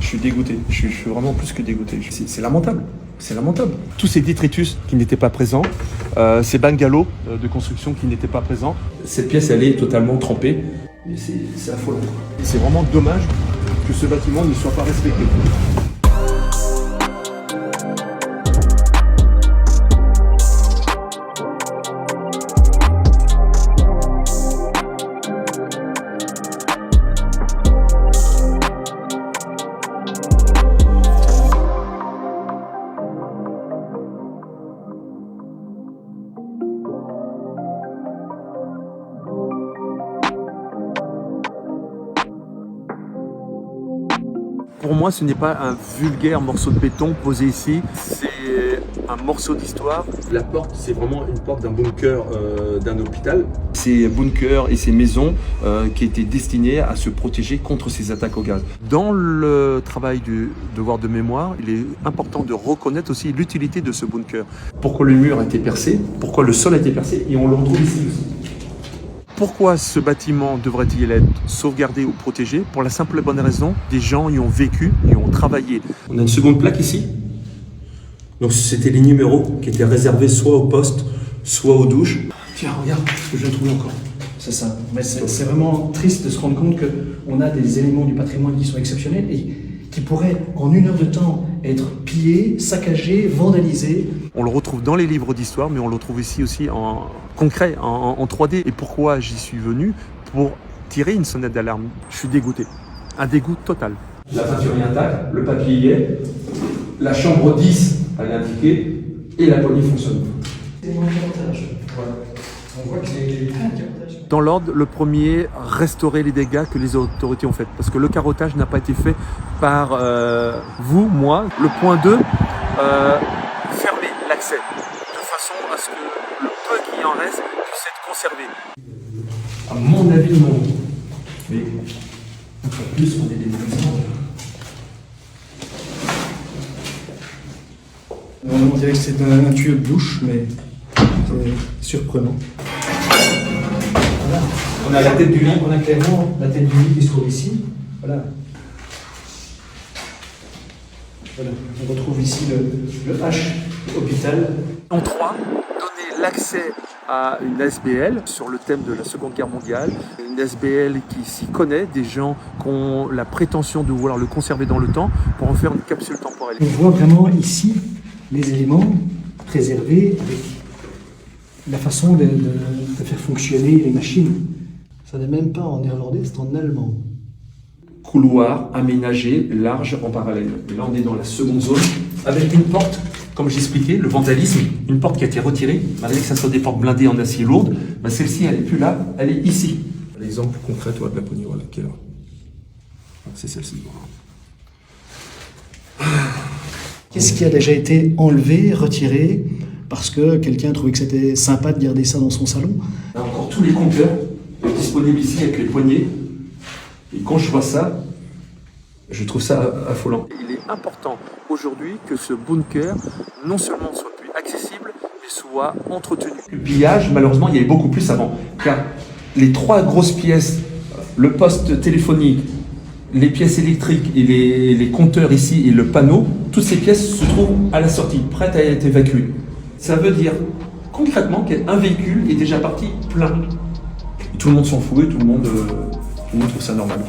Je suis dégoûté, je suis vraiment plus que dégoûté. C'est lamentable, c'est lamentable. Tous ces détritus qui n'étaient pas présents, ces bungalows de construction qui n'étaient pas présents. Cette pièce, elle est totalement trempée. Et c'est affolant. Et c'est vraiment dommage que ce bâtiment ne soit pas respecté. Pour moi, ce n'est pas un vulgaire morceau de béton posé ici, c'est un morceau d'histoire. La porte, c'est vraiment une porte d'un bunker d'un hôpital. Ces bunkers et ces maisons qui étaient destinées à se protéger contre ces attaques au gaz. Dans le travail du devoir de mémoire, il est important de reconnaître aussi l'utilité de ce bunker. Pourquoi le mur a été percé, pourquoi le sol a été percé, et on le retrouve ici aussi. Pourquoi ce bâtiment devrait-il être sauvegardé ou protégé? Pour la simple et bonne raison, des gens y ont vécu, y ont travaillé. On a une seconde plaque ici. Donc c'était les numéros qui étaient réservés soit au poste, soit aux douches. Tiens, regarde ce que je trouve encore. C'est ça. Mais c'est vraiment triste de se rendre compte qu'on a des éléments du patrimoine qui sont exceptionnels et qui pourraient, en 1 heure de temps, être pillés, saccagés, vandalisés. On le retrouve dans les livres d'histoire, mais on le retrouve ici aussi en concret, en 3D. Et pourquoi j'y suis venu? Pour tirer une sonnette d'alarme. Je suis dégoûté. Un dégoût total. La peinture est intacte, le papier y est, la chambre 10, elle est indiquée, et la poignée fonctionne. C'est mon carottage. On voit que c'est un carottage. Dans l'ordre, le premier, restaurer les dégâts que les autorités ont faits. Parce que le carottage n'a pas été fait par vous, moi. Le point 2, fermer l'accès, de façon à ce que le peu qui en reste puisse être conservé. À mon avis, non. Mais une fois de plus, on est des délinquants. On dirait que c'est un tuyau de douche, mais c'est surprenant. Voilà. On a la tête du lit. On a clairement la tête du lit qui se trouve ici. Voilà. Voilà. On retrouve ici le H hôpital. En 3, donner l'accès à une SBL sur le thème de la Seconde Guerre mondiale. Une SBL qui s'y connaît, des gens qui ont la prétention de vouloir le conserver dans le temps pour en faire une capsule temporelle. On voit vraiment ici les éléments préservés avec la façon de faire fonctionner les machines. Ça n'est même pas en néerlandais, c'est en allemand. Couloir aménagé, large en parallèle. Et là, on est dans la seconde zone avec une porte, comme j'expliquais, le vandalisme, une porte qui a été retirée, malgré que ça soit des portes blindées en acier lourde. Bah, celle-ci, elle n'est plus là, elle est ici. L'exemple concret de la poignée, voilà, qui est là. C'est celle-ci. Qu'est-ce qui a déjà été enlevé, retiré, parce que quelqu'un trouvait que c'était sympa de garder ça dans son salon? On a encore tous les compteurs disponibles ici avec les poignées. Et quand je vois ça, je trouve ça affolant. Il est important aujourd'hui que ce bunker non seulement soit plus accessible, mais soit entretenu. Le pillage, malheureusement, il y avait beaucoup plus avant. Car les 3 grosses pièces, le poste téléphonique, les pièces électriques et les compteurs ici et le panneau, toutes ces pièces se trouvent à la sortie, prêtes à être évacuées. Ça veut dire concrètement qu'un véhicule est déjà parti plein. Et tout le monde s'en fout et tout le monde trouve ça normal.